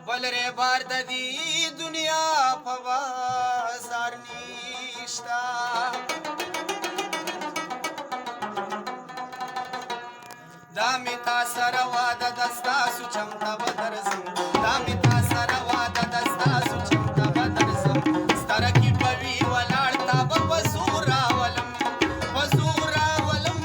بل रे بار د دې دنیا په بازار نشتا دا می تا سره واده د ستاسو چمته به درځم دا می تا سره واده د ستاسو چمته به درځم ستره کې به وي ولاړ تا به په زور راولم په زور راولم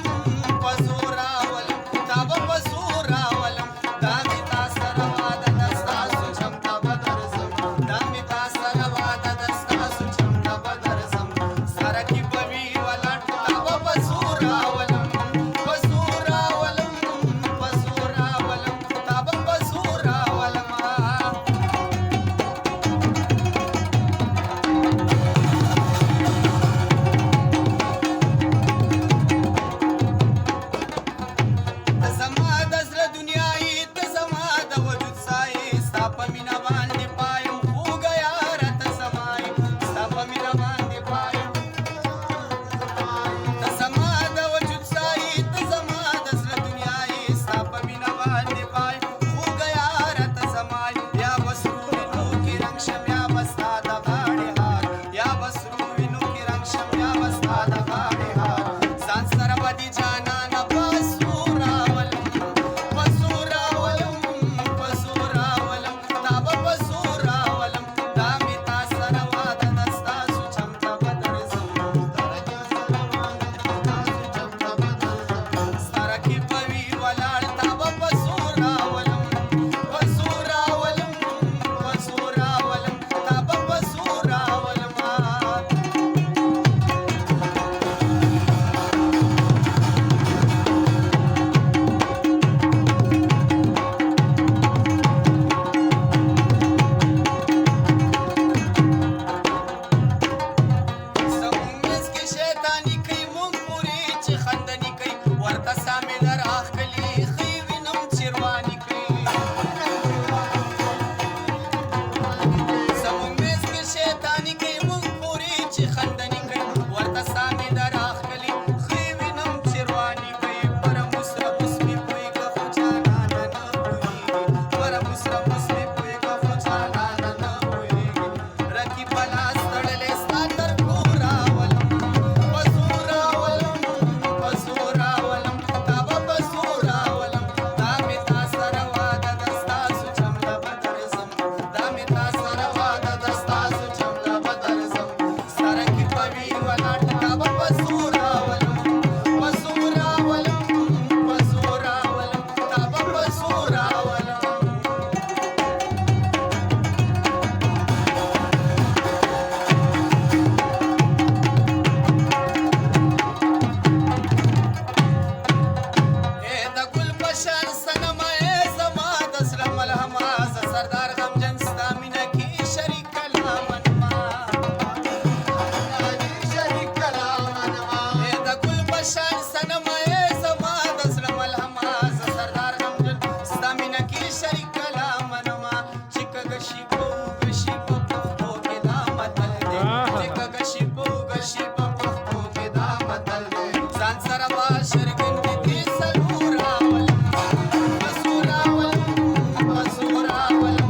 په زور راولم تا به په زور راولم دا می تا سره واده د ستاسو چمته به درځم دا می تا سره واده د ستاسو چمته به درځم ستره کې به وي ولاړ تا به په زور راولم په زور راولم په زور راولم تا به په زور راولم ته زما د زړه دنیا یې ته زما د وجود سایې ستا په مینه باندې پایم خوږه یاره ته زما یې ستا په مینه باندې پایم ته زما د وجود سایې ته زما د زړه دنیا یې ستا په مینه باندې پایم خوږه یاره ته زما یې یا به سرو وینو کې رنګ شم یا به ستا د غاړې هار یا به سرو وینو کې رنګ شم یا به ستا د غاړې هار ځان سره به دې جانانه په زور راولم په زور راولم په زور راولم تا به په زور راولم دا مې تا سره واده د ستاسو چمته به درځم ستاره کې به وي ولاړ تا به په زور راولم په زور راولم په زور راولم تا به په زور راولم زموږ منځ کې شیطاني کوي موږ پورې چې خندني کوي ورته سامې در اخلي ښې وینم چې رواني کوي زموږ منځ کې شیطاني کوي موږ پورې چې خندني کوي ورته سامې در اخلي ښې وینم چې رواني کوي پر مسره مسمې پوهېږه خو جانانه نه پوهېږي پر مسره مسمې پوهېږه خو جانانه نه پوهېږي رقیب به لاس تړلی ستا تر کور راولم په زور راولم په زور راولم تا به په زور راولم دا مې تا سره واده د ستاسو چمته به درځم دا مې تا سره واده د ستاسو چمته به درځم سره کې به وي ولاړ تا به په زور راولم په زور راولم په زور راولم تا به په زور راولم ای د ګل په شان صنمه ای زما د زړه ملهمه زه سردار غمجن ستا مینه کې شریکه لامنما ای د ګل په شان صنمه ای زما د زړه ملهمه زه سردار غمجن ستا مینه کې شریکه لامنما چې کږه شي په اوږه شي په پښتو کې دا متل دی چې کږه شي په اوږه شي په پښتو کې دا متل دی ځان سره به شرګن کې دې څلور راولم په زور راولم په زور راولم